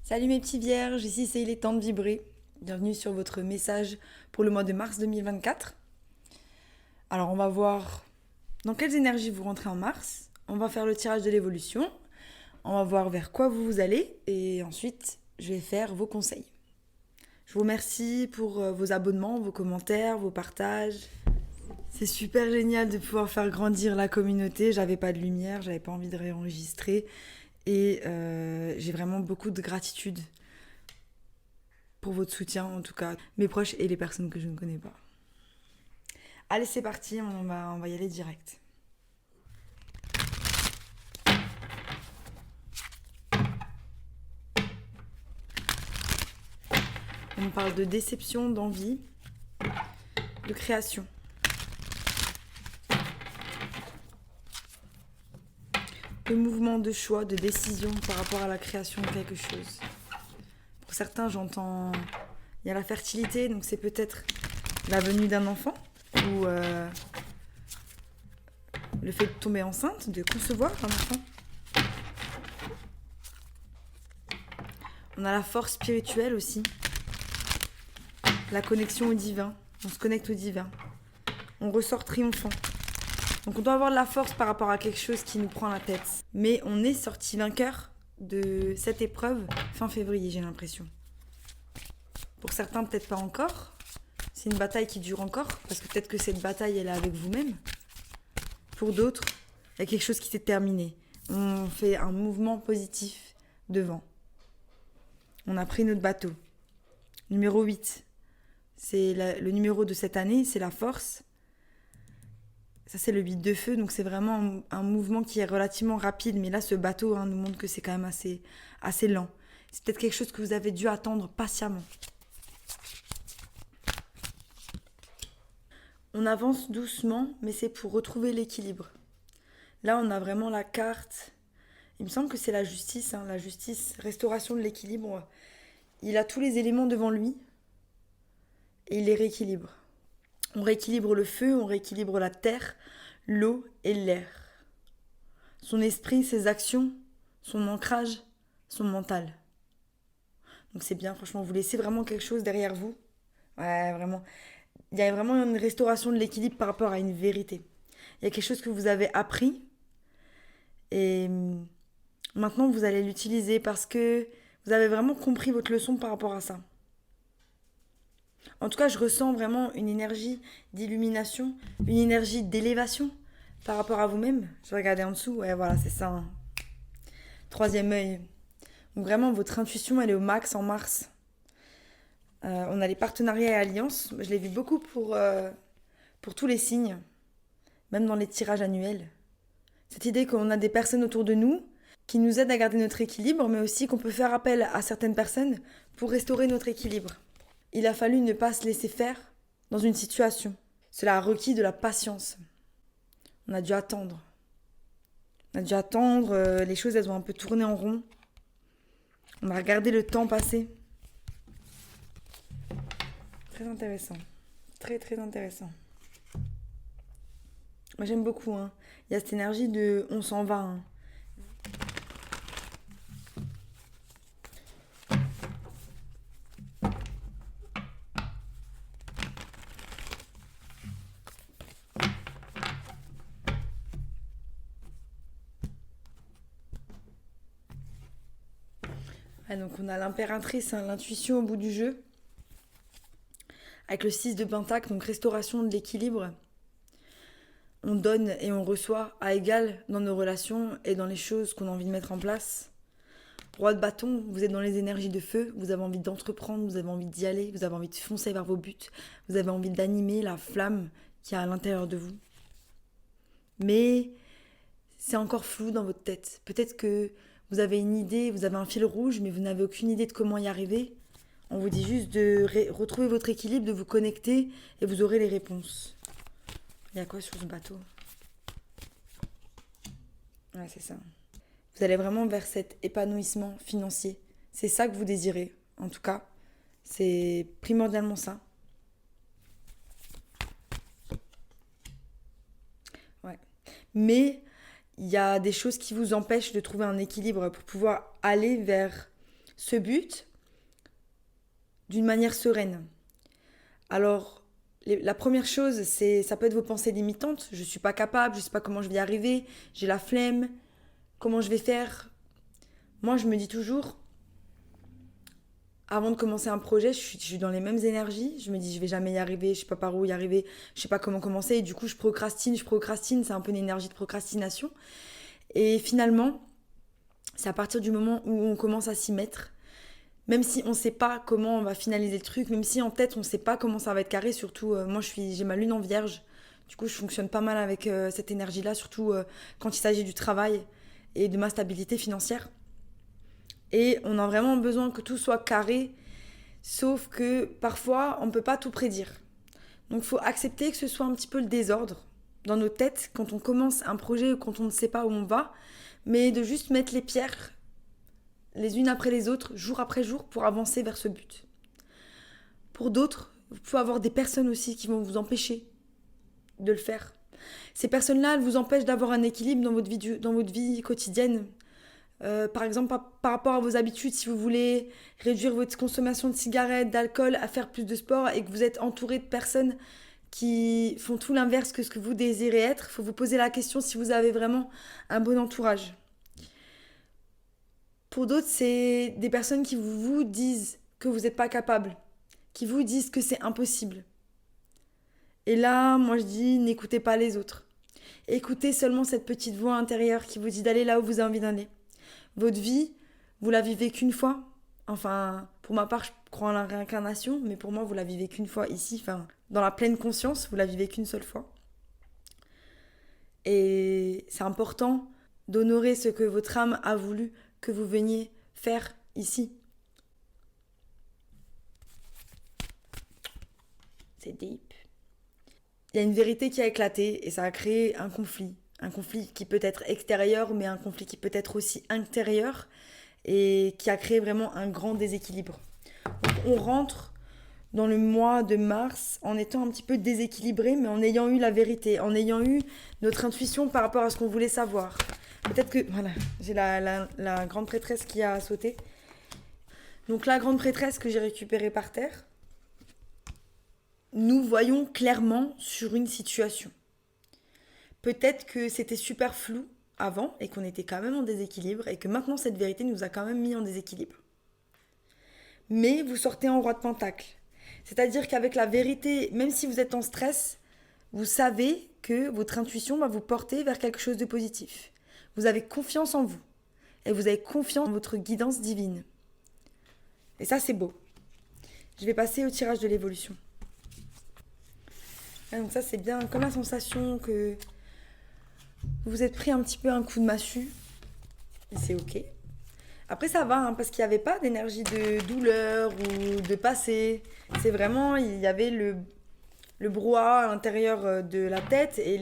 Salut mes petits vierges, ici c'est Il est temps de vibrer. Bienvenue sur votre message pour le mois de mars 2024. Alors on va voir dans quelles énergies vous rentrez en mars. On va faire le tirage de l'évolution. On va voir vers quoi vous allez et ensuite je vais faire vos conseils. Je vous remercie pour vos abonnements, vos commentaires, vos partages. C'est super génial de pouvoir faire grandir la communauté. J'avais pas de lumière, j'avais pas envie de réenregistrer. Et j'ai vraiment beaucoup de gratitude pour votre soutien, en tout cas, mes proches et les personnes que je ne connais pas. Allez, c'est parti, on va y aller direct. On parle de déception, d'envie, de création. De mouvement, de choix, de décision par rapport à la création de quelque chose. Pour certains, j'entends... Il y a la fertilité, donc c'est peut-être la venue d'un enfant ou le fait de tomber enceinte, de concevoir un enfant. On a la force spirituelle aussi. La connexion au divin. On se connecte au divin. On ressort triomphant. Donc on doit avoir de la force par rapport à quelque chose qui nous prend la tête. Mais on est sorti vainqueur de cette épreuve fin février, j'ai l'impression. Pour certains, peut-être pas encore. C'est une bataille qui dure encore, parce que peut-être que cette bataille, elle est avec vous-même. Pour d'autres, il y a quelque chose qui s'est terminé. On fait un mouvement positif devant. On a pris notre bateau. Numéro 8. C'est le numéro de cette année, c'est la force. Ça, c'est le 8 de feu, donc c'est vraiment un mouvement qui est relativement rapide. Mais là, ce bateau nous montre que c'est quand même assez lent. C'est peut-être quelque chose que vous avez dû attendre patiemment. On avance doucement, mais c'est pour retrouver l'équilibre. Là, on a vraiment la carte. Il me semble que c'est la justice, la justice, restauration de l'équilibre. Il a tous les éléments devant lui et il les rééquilibre. On rééquilibre le feu, on rééquilibre la terre, l'eau et l'air. Son esprit, ses actions, son ancrage, son mental. Donc c'est bien, franchement, vous laissez vraiment quelque chose derrière vous. Ouais, vraiment. Il y a vraiment une restauration de l'équilibre par rapport à une vérité. Il y a quelque chose que vous avez appris et maintenant vous allez l'utiliser parce que vous avez vraiment compris votre leçon par rapport à ça. En tout cas, je ressens vraiment une énergie d'illumination, une énergie d'élévation par rapport à vous-même. Je vais regarder en dessous, ouais, voilà, c'est ça. Troisième œil. Donc vraiment, votre intuition, elle est au max en mars. On a les partenariats et alliances. Je l'ai vu beaucoup pour tous les signes, même dans les tirages annuels. Cette idée qu'on a des personnes autour de nous qui nous aident à garder notre équilibre, mais aussi qu'on peut faire appel à certaines personnes pour restaurer notre équilibre. Il a fallu ne pas se laisser faire dans une situation. Cela a requis de la patience. On a dû attendre. Les choses elles ont un peu tourné en rond. On a regardé le temps passer. Très intéressant. Très très intéressant. Moi j'aime beaucoup. Il y a cette énergie de on s'en va. Donc on a l'impératrice, l'intuition au bout du jeu. Avec le 6 de Pentacle, donc restauration de l'équilibre. On donne et on reçoit à égal dans nos relations et dans les choses qu'on a envie de mettre en place. Roi de bâton, vous êtes dans les énergies de feu, vous avez envie d'entreprendre, vous avez envie d'y aller, vous avez envie de foncer vers vos buts, vous avez envie d'animer la flamme qu'il y a à l'intérieur de vous. Mais c'est encore flou dans votre tête. Peut-être que vous avez une idée, vous avez un fil rouge, mais vous n'avez aucune idée de comment y arriver. On vous dit juste de retrouver votre équilibre, de vous connecter et vous aurez les réponses. Il y a quoi sur ce bateau ? Ouais, c'est ça. Vous allez vraiment vers cet épanouissement financier. C'est ça que vous désirez, en tout cas. C'est primordialement ça. Ouais. Mais il y a des choses qui vous empêchent de trouver un équilibre pour pouvoir aller vers ce but d'une manière sereine. Alors, la première chose, ça peut être vos pensées limitantes. Je ne suis pas capable, je ne sais pas comment je vais y arriver, j'ai la flemme, comment je vais faire. Moi, je me dis toujours, avant de commencer un projet, je suis dans les mêmes énergies. Je me dis, je vais jamais y arriver, je ne sais pas par où y arriver, je ne sais pas comment commencer. Et du coup, je procrastine. C'est un peu une énergie de procrastination. Et finalement, c'est à partir du moment où on commence à s'y mettre, même si on ne sait pas comment on va finaliser le truc, même si en tête on ne sait pas comment ça va être carré, surtout moi j'ai ma lune en vierge, du coup je fonctionne pas mal avec cette énergie-là, surtout quand il s'agit du travail et de ma stabilité financière. Et on a vraiment besoin que tout soit carré, sauf que parfois on ne peut pas tout prédire. Donc il faut accepter que ce soit un petit peu le désordre dans nos têtes quand on commence un projet ou quand on ne sait pas où on va, mais de juste mettre les pierres les unes après les autres, jour après jour, pour avancer vers ce but. Pour d'autres, vous pouvez avoir des personnes aussi qui vont vous empêcher de le faire. Ces personnes-là, elles vous empêchent d'avoir un équilibre dans votre vie quotidienne. Par exemple, par rapport à vos habitudes, si vous voulez réduire votre consommation de cigarettes, d'alcool, à faire plus de sport et que vous êtes entouré de personnes qui font tout l'inverse que ce que vous désirez être, il faut vous poser la question si vous avez vraiment un bon entourage. Pour d'autres, c'est des personnes qui vous disent que vous n'êtes pas capable, qui vous disent que c'est impossible. Et là, moi je dis, n'écoutez pas les autres. Écoutez seulement cette petite voix intérieure qui vous dit d'aller là où vous avez envie d'aller. Votre vie, vous la vivez qu'une fois. Enfin, pour ma part, je crois en la réincarnation, mais pour moi, vous la vivez qu'une fois ici. Enfin, dans la pleine conscience, vous la vivez qu'une seule fois. Et c'est important d'honorer ce que votre âme a voulu que vous veniez faire ici. C'est deep. Il y a une vérité qui a éclaté et ça a créé un conflit. Un conflit qui peut être extérieur, mais un conflit qui peut être aussi intérieur et qui a créé vraiment un grand déséquilibre. Donc on rentre dans le mois de mars en étant un petit peu déséquilibré, mais en ayant eu la vérité, en ayant eu notre intuition par rapport à ce qu'on voulait savoir. Peut-être que... Voilà, j'ai la grande prêtresse qui a sauté. Donc la grande prêtresse que j'ai récupérée par terre, nous voyons clairement sur une situation. Peut-être que c'était super flou avant et qu'on était quand même en déséquilibre et que maintenant cette vérité nous a quand même mis en déséquilibre. Mais vous sortez en roi de pentacle. C'est-à-dire qu'avec la vérité, même si vous êtes en stress, vous savez que votre intuition va vous porter vers quelque chose de positif. Vous avez confiance en vous et vous avez confiance en votre guidance divine. Et ça, c'est beau. Je vais passer au tirage de l'évolution. Donc ça, c'est bien comme la sensation que vous vous êtes pris un petit peu un coup de massue. Et c'est ok. Après, ça va, parce qu'il n'y avait pas d'énergie de douleur ou de passé. C'est vraiment, il y avait le brouhaha à l'intérieur de la tête et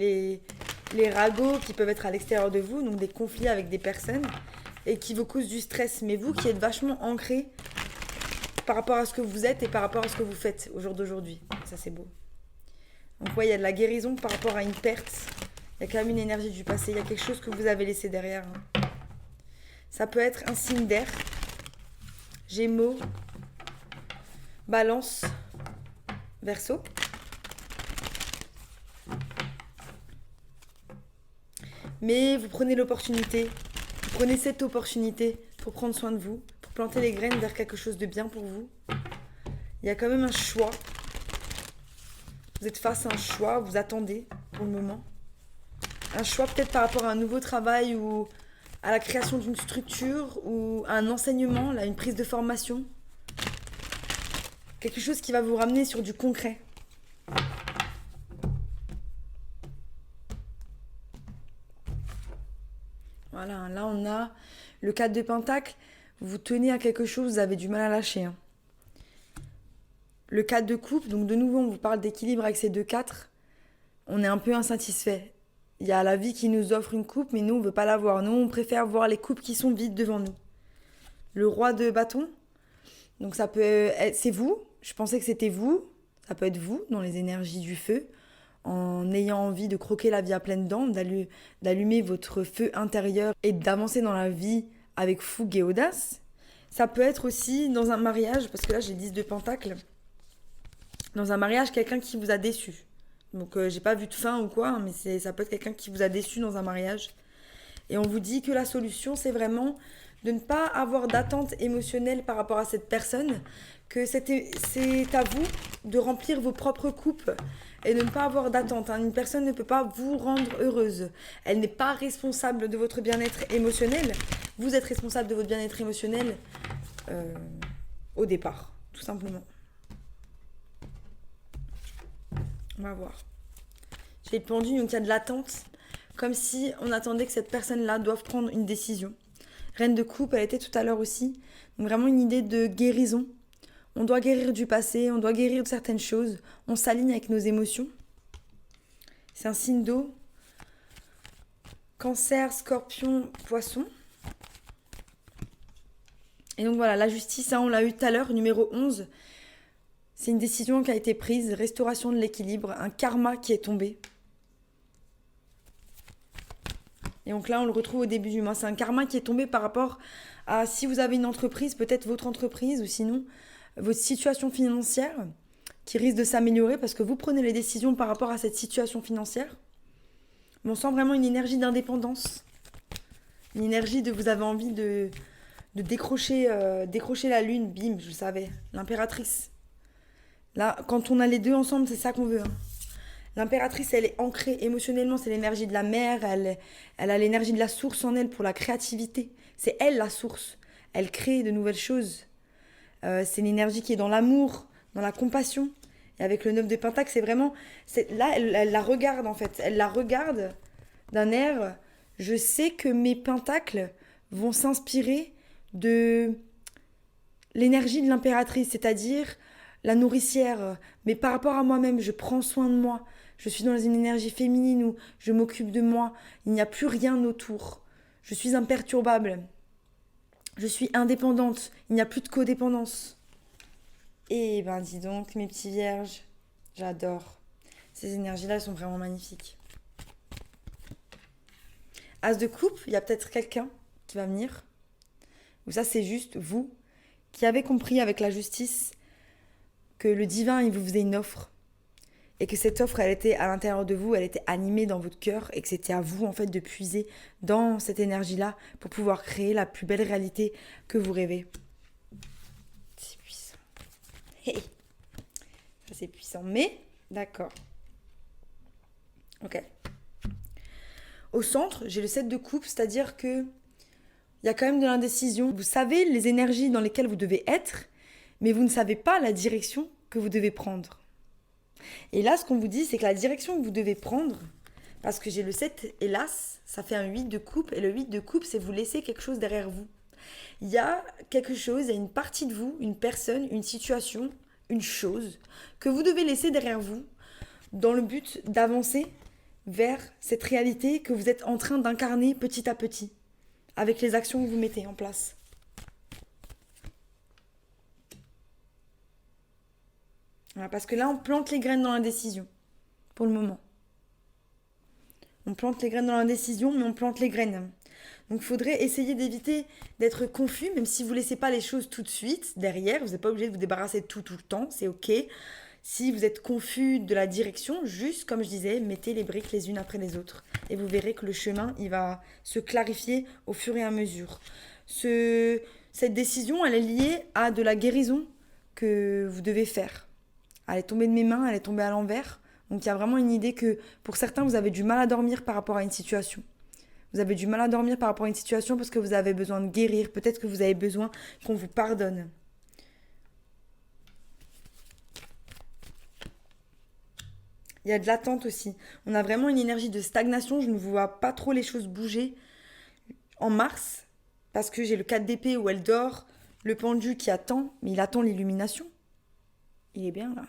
les ragots qui peuvent être à l'extérieur de vous, donc des conflits avec des personnes et qui vous causent du stress. Mais vous qui êtes vachement ancré par rapport à ce que vous êtes et par rapport à ce que vous faites au jour d'aujourd'hui. Ça, c'est beau. Donc, ouais, il y a de la guérison par rapport à une perte. Il y a quand même une énergie du passé. Il y a quelque chose que vous avez laissé derrière. Ça peut être un signe d'air. Gémeaux, Balance, Verseau. Mais vous prenez l'opportunité, vous prenez cette opportunité pour prendre soin de vous, pour planter les graines vers quelque chose de bien pour vous. Il y a quand même un choix. Vous êtes face à un choix, vous attendez pour le moment. Un choix peut-être par rapport à un nouveau travail ou à la création d'une structure ou à un enseignement, là, une prise de formation. Quelque chose qui va vous ramener sur du concret. Voilà, là on a le 4 de Pentacle. Vous tenez à quelque chose, vous avez du mal à lâcher. Le 4 de Coupe, donc de nouveau on vous parle d'équilibre avec ces deux 4. On est un peu insatisfait. Il y a la vie qui nous offre une coupe, mais nous on ne veut pas la voir. Nous on préfère voir les coupes qui sont vides devant nous. Le roi de bâton, donc ça peut être, c'est vous. Je pensais que c'était vous. Ça peut être vous dans les énergies du feu, en ayant envie de croquer la vie à pleines dents, d'allumer votre feu intérieur et d'avancer dans la vie avec fougue et audace. Ça peut être aussi dans un mariage, parce que là j'ai 10 de Pentacle. Dans un mariage, quelqu'un qui vous a déçu. Donc j'ai pas vu de fin ou quoi, mais ça peut être quelqu'un qui vous a déçu dans un mariage. Et on vous dit que la solution, c'est vraiment de ne pas avoir d'attente émotionnelle par rapport à cette personne, que c'est à vous de remplir vos propres coupes et de ne pas avoir d'attente. Une personne ne peut pas vous rendre heureuse. Elle n'est pas responsable de votre bien-être émotionnel. Vous êtes responsable de votre bien-être émotionnel au départ, tout simplement. On va voir. J'ai le pendu, donc il y a de l'attente, comme si on attendait que cette personne-là doive prendre une décision. Reine de coupe, elle était tout à l'heure aussi. Donc vraiment une idée de guérison. On doit guérir du passé, on doit guérir de certaines choses. On s'aligne avec nos émotions. C'est un signe d'eau. Cancer, Scorpion, Poisson. Et donc voilà, la justice, on l'a eu tout à l'heure, numéro 11. C'est une décision qui a été prise, restauration de l'équilibre, un karma qui est tombé. Et donc là, on le retrouve au début du mois. C'est un karma qui est tombé par rapport à si vous avez une entreprise, peut-être votre entreprise, ou sinon votre situation financière qui risque de s'améliorer parce que vous prenez les décisions par rapport à cette situation financière. Mais on sent vraiment une énergie d'indépendance. Une énergie de vous avez envie de décrocher la lune, bim, je le savais, l'impératrice. Là, quand on a les deux ensemble, c'est ça qu'on veut. L'impératrice, elle est ancrée émotionnellement, c'est l'énergie de la mer, elle a l'énergie de la source en elle pour la créativité. C'est elle la source. Elle crée de nouvelles choses. C'est une énergie qui est dans l'amour, dans la compassion. Et avec le 9 de Pentacle, c'est vraiment... Là, elle la regarde en fait. Elle la regarde d'un air... Je sais que mes pentacles vont s'inspirer de l'énergie de l'impératrice, c'est-à-dire la nourricière. Mais par rapport à moi-même, je prends soin de moi. Je suis dans une énergie féminine où je m'occupe de moi. Il n'y a plus rien autour. Je suis imperturbable. Je suis indépendante. Il n'y a plus de codépendance. Et ben dis donc, mes petits vierges, j'adore. Ces énergies-là, elles sont vraiment magnifiques. As de coupe, il y a peut-être quelqu'un qui va venir. Ou ça, c'est juste vous qui avez compris avec la justice que le divin, il vous faisait une offre. Et que cette offre, elle était à l'intérieur de vous, elle était animée dans votre cœur. Et que c'était à vous, en fait, de puiser dans cette énergie-là pour pouvoir créer la plus belle réalité que vous rêvez. C'est puissant. Hey. Ça, c'est puissant. Mais, d'accord. Ok. Au centre, j'ai le 7 de coupe, c'est-à-dire que il y a quand même de l'indécision. Vous savez les énergies dans lesquelles vous devez être, mais vous ne savez pas la direction que vous devez prendre. Et là, ce qu'on vous dit, c'est que la direction que vous devez prendre, parce que j'ai le 7, hélas, ça fait un 8 de coupe, et le 8 de coupe, c'est vous laisser quelque chose derrière vous. Il y a quelque chose, il y a une partie de vous, une personne, une situation, une chose, que vous devez laisser derrière vous, dans le but d'avancer vers cette réalité que vous êtes en train d'incarner petit à petit, avec les actions que vous mettez en place. Voilà, parce que là, on plante les graines dans l'indécision, pour le moment. On plante les graines dans l'indécision, mais on plante les graines. Donc il faudrait essayer d'éviter d'être confus, même si vous ne laissez pas les choses tout de suite, derrière, vous n'êtes pas obligé de vous débarrasser de tout le temps, c'est ok. Si vous êtes confus de la direction, juste comme je disais, mettez les briques les unes après les autres. Et vous verrez que le chemin, il va se clarifier au fur et à mesure. Cette décision, elle est liée à de la guérison que vous devez faire. Elle est tombée de mes mains, elle est tombée à l'envers. Donc il y a vraiment une idée que pour certains, vous avez du mal à dormir par rapport à une situation. Vous avez du mal à dormir par rapport à une situation parce que vous avez besoin de guérir. Peut-être que vous avez besoin qu'on vous pardonne. Il y a de l'attente aussi. On a vraiment une énergie de stagnation. Je ne vois pas trop les choses bouger en mars. Parce que j'ai le 4 d'épée où elle dort. Le pendu qui attend. Mais il attend l'illumination. Il est bien là.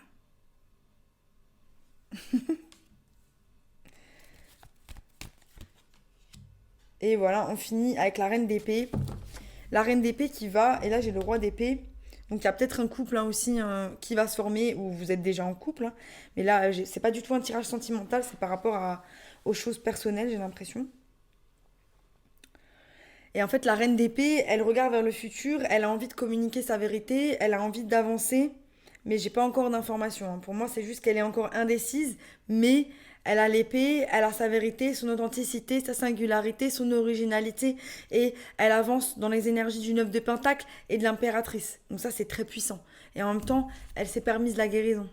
Et voilà, on finit avec la reine d'épée. La reine d'épée qui va... Et là, j'ai le roi d'épée. Donc il y a peut-être un couple aussi qui va se former ou vous êtes déjà en couple. Mais là, c'est pas du tout un tirage sentimental, c'est par rapport aux choses personnelles, j'ai l'impression. Et en fait, la reine d'épée, elle regarde vers le futur, elle a envie de communiquer sa vérité, elle a envie d'avancer, mais j'ai pas encore d'informations, hein. Pour moi, c'est juste qu'elle est encore indécise, mais elle a l'épée, elle a sa vérité, son authenticité, sa singularité, son originalité, et elle avance dans les énergies du 9 de Pentacle et de l'impératrice. Donc ça, c'est très puissant. Et en même temps, elle s'est permise la guérison.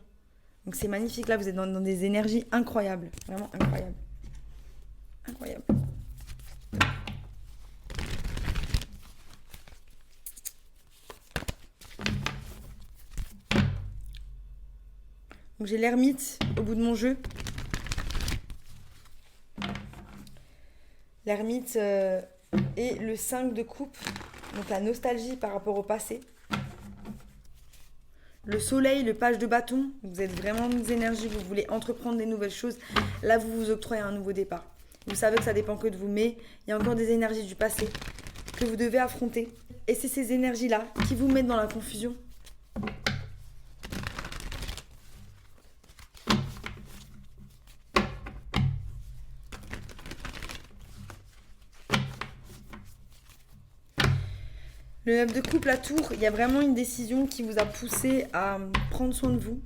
Donc c'est magnifique, là, vous êtes dans des énergies incroyables, vraiment incroyables. Incroyable. Donc j'ai l'ermite au bout de mon jeu. L'ermite et le 5 de coupe, donc la nostalgie par rapport au passé. Le soleil, le page de bâton, vous êtes vraiment dans des énergies, vous voulez entreprendre des nouvelles choses. Là, vous vous octroyez un nouveau départ. Vous savez que ça dépend que de vous, mais il y a encore des énergies du passé que vous devez affronter. Et c'est ces énergies-là qui vous mettent dans la confusion. Le 9 de coupe, la tour, il y a vraiment une décision qui vous a poussé à prendre soin de vous,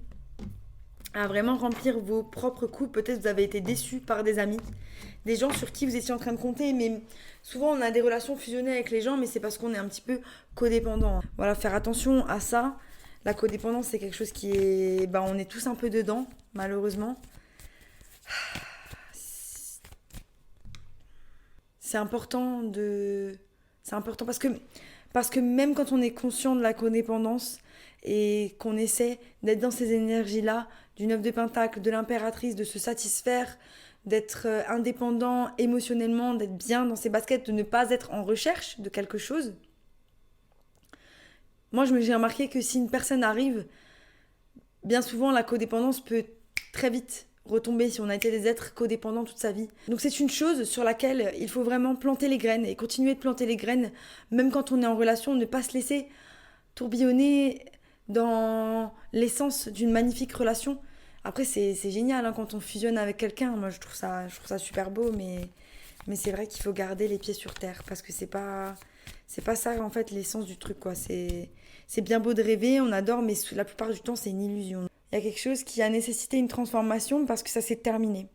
à vraiment remplir vos propres coupes. Peut-être vous avez été déçu par des amis, des gens sur qui vous étiez en train de compter, mais souvent on a des relations fusionnées avec les gens, mais c'est parce qu'on est un petit peu codépendant. Voilà, faire attention à ça. La codépendance, c'est quelque chose qui est... on est tous un peu dedans, malheureusement. C'est important de... C'est important parce que même quand on est conscient de la codépendance et qu'on essaie d'être dans ces énergies-là, du 9 de Pentacle, de l'impératrice, de se satisfaire, d'être indépendant émotionnellement, d'être bien dans ses baskets, de ne pas être en recherche de quelque chose. Moi, j'ai remarqué que si une personne arrive, bien souvent, la codépendance peut très vite retomber si on a été des êtres codépendants toute sa vie. Donc c'est une chose sur laquelle il faut vraiment planter les graines et continuer de planter les graines, même quand on est en relation, ne pas se laisser tourbillonner dans l'essence d'une magnifique relation. Après, c'est génial hein, quand on fusionne avec quelqu'un. Moi, je trouve ça super beau, mais c'est vrai qu'il faut garder les pieds sur terre parce que c'est pas ça en fait l'essence du truc quoi. C'est bien beau de rêver, on adore, mais la plupart du temps, c'est une illusion. Il y a quelque chose qui a nécessité une transformation parce que ça s'est terminé.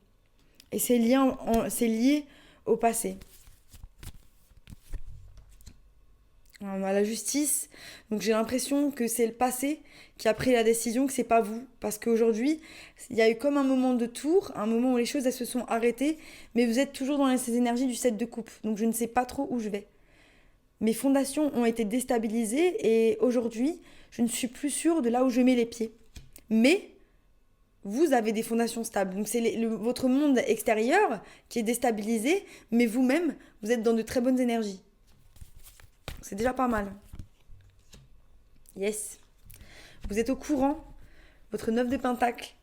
Et c'est lié au passé. On a la justice, donc j'ai l'impression que c'est le passé qui a pris la décision, que c'est pas vous. Parce qu'aujourd'hui, il y a eu comme un moment de tour, un moment où les choses elles se sont arrêtées, mais vous êtes toujours dans ces énergies du 7 de coupe. Donc je ne sais pas trop où je vais. Mes fondations ont été déstabilisées et aujourd'hui, je ne suis plus sûre de là où je mets les pieds. Mais vous avez des fondations stables. Donc c'est votre monde extérieur qui est déstabilisé, mais vous-même, vous êtes dans de très bonnes énergies. C'est déjà pas mal. Yes. Vous êtes au courant. Votre 9 de Pentacle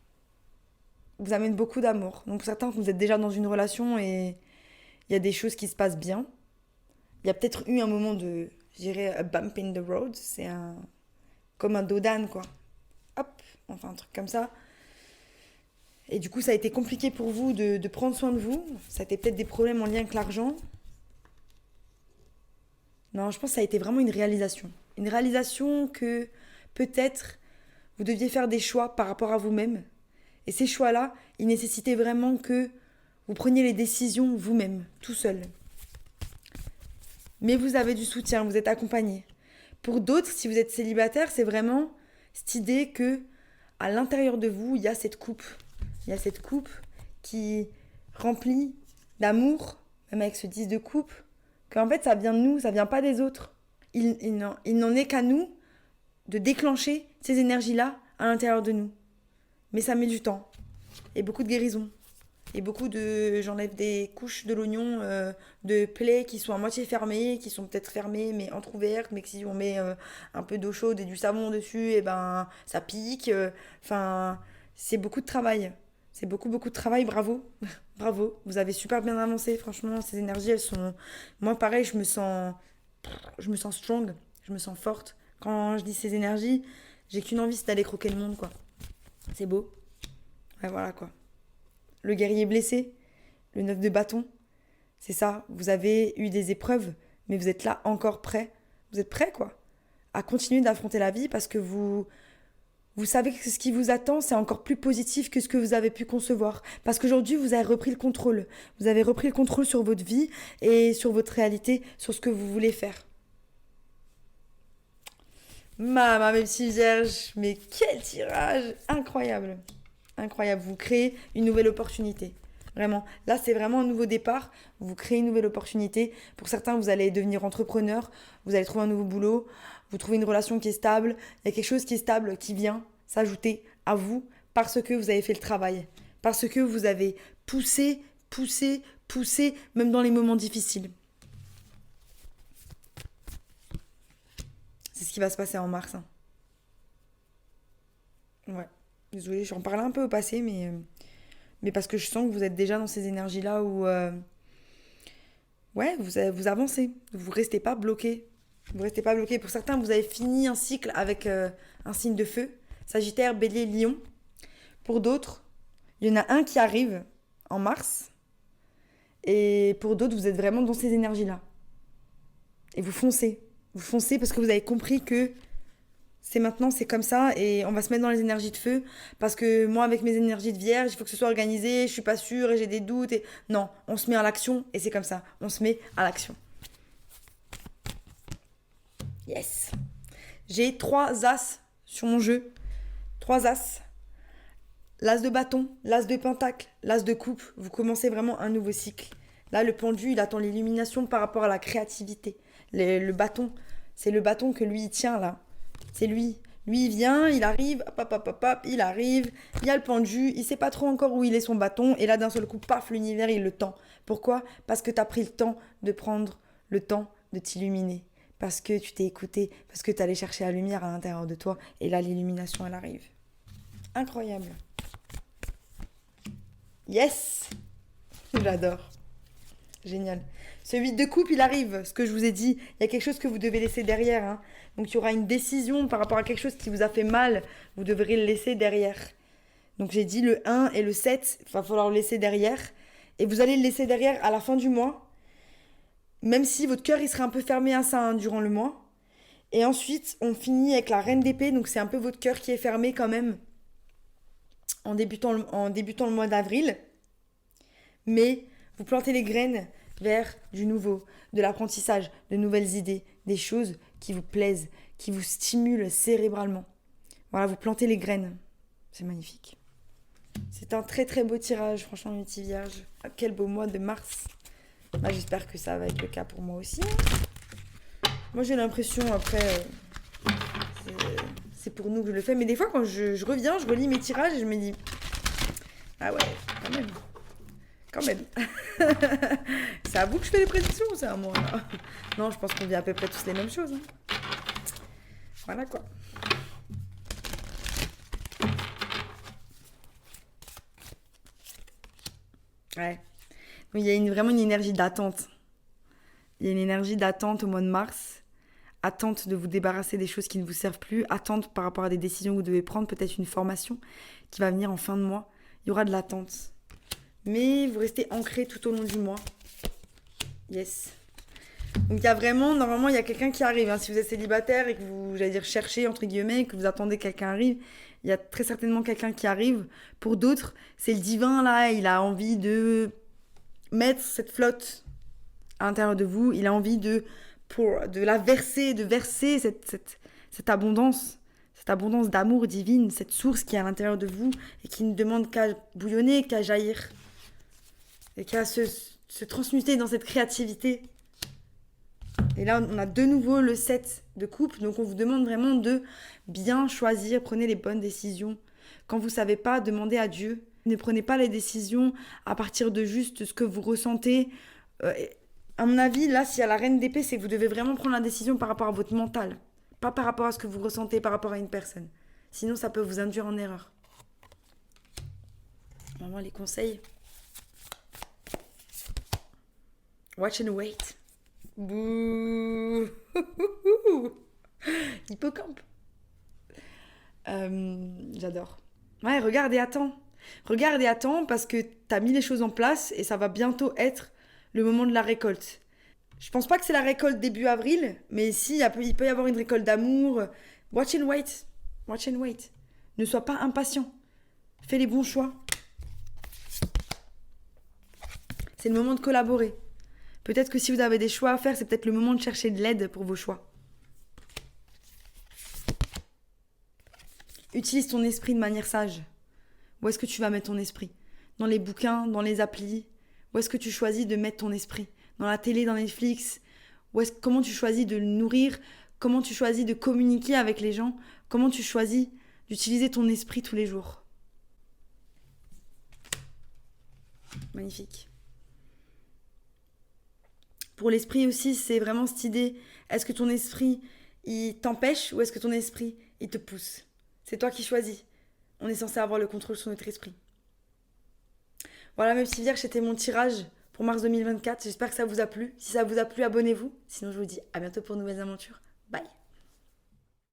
vous amène beaucoup d'amour. Donc pour certains, vous êtes déjà dans une relation et il y a des choses qui se passent bien. Il y a peut-être eu un moment de, je dirais, a bump in the road. C'est comme un dos d'âne, quoi. Hop, enfin un truc comme ça. Et du coup, ça a été compliqué pour vous de prendre soin de vous. Ça a été peut-être des problèmes en lien avec l'argent. Non, je pense que ça a été vraiment une réalisation. Une réalisation que peut-être vous deviez faire des choix par rapport à vous-même. Et ces choix-là, ils nécessitaient vraiment que vous preniez les décisions vous-même, tout seul. Mais vous avez du soutien, vous êtes accompagné. Pour d'autres, si vous êtes célibataire, c'est vraiment cette idée que à l'intérieur de vous, il y a cette coupe. Il y a cette coupe qui remplit d'amour, même avec ce 10 de coupe, qu'en fait, ça vient de nous, ça vient pas des autres. Il n'en est qu'à nous de déclencher ces énergies-là à l'intérieur de nous. Mais ça met du temps. Et beaucoup de guérison. Et beaucoup de... J'enlève des couches de l'oignon, de plaies qui sont à moitié fermées, qui sont peut-être fermées mais entrouvertes, mais que si on met un peu d'eau chaude et du savon dessus, et ben ça pique. Enfin, c'est beaucoup de travail. C'est beaucoup, beaucoup de travail, bravo. Bravo, vous avez super bien avancé, franchement, ces énergies, elles sont... Moi, pareil, je me sens strong, je me sens forte. Quand je dis ces énergies, j'ai qu'une envie, c'est d'aller croquer le monde, quoi. C'est beau. Ouais, voilà, quoi. Le guerrier blessé, le 9 de bâton, c'est ça. Vous avez eu des épreuves, Mais vous êtes là encore prêt. Vous êtes prêt, quoi, à continuer d'affronter la vie parce que vous savez que ce qui vous attend, c'est encore plus positif que ce que vous avez pu concevoir. Parce qu'aujourd'hui, vous avez repris le contrôle. Vous avez repris le contrôle sur votre vie et sur votre réalité, sur ce que vous voulez faire. Maman, mes petits vierges, mais quel tirage! Incroyable. Incroyable. Vous créez une nouvelle opportunité. Vraiment. Là, c'est vraiment un nouveau départ. Vous créez une nouvelle opportunité. Pour certains, vous allez devenir entrepreneur. Vous allez trouver un nouveau boulot. Vous trouvez une relation qui est stable. Il y a quelque chose qui est stable, qui vient s'ajouter à vous parce que vous avez fait le travail. Parce que vous avez poussé, poussé, poussé, même dans les moments difficiles. C'est ce qui va se passer en mars. Hein. Ouais. Désolée, j'en parlais un peu au passé, mais parce que je sens que vous êtes déjà dans ces énergies-là où ouais, vous avancez. Vous restez pas bloqué. Vous restez pas bloqué. Pour certains, vous avez fini un cycle avec un signe de feu. Sagittaire, Bélier, Lion. Pour d'autres, il y en a un qui arrive en mars. Et pour d'autres, vous êtes vraiment dans ces énergies-là. Et vous foncez. Vous foncez parce que vous avez compris que c'est maintenant, c'est comme ça. Et on va se mettre dans les énergies de feu. Parce que moi, avec mes énergies de vierge, il faut que ce soit organisé. Je suis pas sûre et j'ai des doutes. Et... Non, on se met à l'action et c'est comme ça. On se met à l'action. Yes. J'ai 3 as sur mon jeu. 3 as. L'as de bâton, l'as de pentacle, l'as de coupe. Vous commencez vraiment un nouveau cycle. Là, le pendu, il attend l'illumination par rapport à la créativité. Le bâton, c'est le bâton que lui, il tient là. C'est lui. Lui, il vient, il arrive, hop, hop, hop, hop, il arrive. Il y a le pendu, il sait pas trop encore où il est son bâton. Et là, d'un seul coup, paf, l'univers, il le tend. Pourquoi ? Parce que tu as pris le temps de prendre le temps de t'illuminer. Parce que tu t'es écouté, parce que tu allais chercher la lumière à l'intérieur de toi. Et là, l'illumination, elle arrive. Incroyable. Yes! J'adore. Génial. Ce 8 de coupe, il arrive. Ce que je vous ai dit, il y a quelque chose que vous devez laisser derrière. Hein. Donc, il y aura une décision par rapport à quelque chose qui vous a fait mal. Vous devrez le laisser derrière. Donc, j'ai dit le 1 et le 7, il va falloir le laisser derrière. Et vous allez le laisser derrière à la fin du mois. Même si votre cœur, il serait un peu fermé à ça durant le mois. Et ensuite, on finit avec la reine d'épée. Donc, c'est un peu votre cœur qui est fermé quand même en débutant le mois d'avril. Mais vous plantez les graines vers du nouveau, de l'apprentissage, de nouvelles idées, des choses qui vous plaisent, qui vous stimulent cérébralement. Voilà, vous plantez les graines. C'est magnifique. C'est un très très beau tirage, franchement, mes petits vierges. Quel beau mois de mars. Bah, j'espère que ça va être le cas pour moi aussi. Moi, j'ai l'impression, après, c'est pour nous que je le fais. Mais des fois, quand je reviens, je relis mes tirages et je me dis, ah ouais, quand même. Quand même. C'est à vous que je fais les prédictions ou c'est à moi là ? Non, je pense qu'on vit à peu près tous les mêmes choses. Hein. Voilà quoi. Ouais. Donc, il y a vraiment une énergie d'attente. Il y a une énergie d'attente au mois de mars. Attente de vous débarrasser des choses qui ne vous servent plus. Attente par rapport à des décisions que vous devez prendre. Peut-être une formation qui va venir en fin de mois. Il y aura de l'attente. Mais vous restez ancré tout au long du mois. Yes. Donc il y a vraiment, normalement, il y a quelqu'un qui arrive. Hein. Si vous êtes célibataire et que vous, j'allais dire, cherchez, entre guillemets, que vous attendez que quelqu'un arrive, il y a très certainement quelqu'un qui arrive. Pour d'autres, c'est le divin, là, il a envie de mettre cette flotte à l'intérieur de vous. Il a envie de la verser, de verser cette abondance. Cette abondance d'amour divine, cette source qui est à l'intérieur de vous et qui ne demande qu'à bouillonner, qu'à jaillir. Et qu'à se transmuter dans cette créativité. Et là, on a de nouveau le 7 de coupe. Donc, on vous demande vraiment de bien choisir. Prenez les bonnes décisions. Quand vous ne savez pas, demandez à Dieu. Ne prenez pas les décisions à partir de juste ce que vous ressentez. À mon avis, là, s'il y a la reine d'épée, c'est que vous devez vraiment prendre la décision par rapport à votre mental. Pas par rapport à ce que vous ressentez par rapport à une personne. Sinon, ça peut vous induire en erreur. Vraiment, les conseils... Watch and wait. Bouh. Hippocampe. J'adore. Ouais, regarde et attends. Regarde et attends parce que t'as mis les choses en place et ça va bientôt être le moment de la récolte. Je pense pas que c'est la récolte début avril, mais si, il peut y avoir une récolte d'amour. Watch and wait. Watch and wait. Ne sois pas impatient. Fais les bons choix. C'est le moment de collaborer. Peut-être que si vous avez des choix à faire, c'est peut-être le moment de chercher de l'aide pour vos choix. Utilise ton esprit de manière sage. Où est-ce que tu vas mettre ton esprit? Dans les bouquins, dans les applis? Où est-ce que tu choisis de mettre ton esprit? Dans la télé, dans Netflix? Comment tu choisis de le nourrir? Comment tu choisis de communiquer avec les gens? Comment tu choisis d'utiliser ton esprit tous les jours? Magnifique. Pour l'esprit aussi, c'est vraiment cette idée. Est-ce que ton esprit, il t'empêche ou est-ce que ton esprit, il te pousse? C'est toi qui choisis. On est censé avoir le contrôle sur notre esprit. Voilà, mes petits vierges, c'était mon tirage pour mars 2024. J'espère que ça vous a plu. Si ça vous a plu, abonnez-vous. Sinon, je vous dis à bientôt pour de nouvelles aventures. Bye!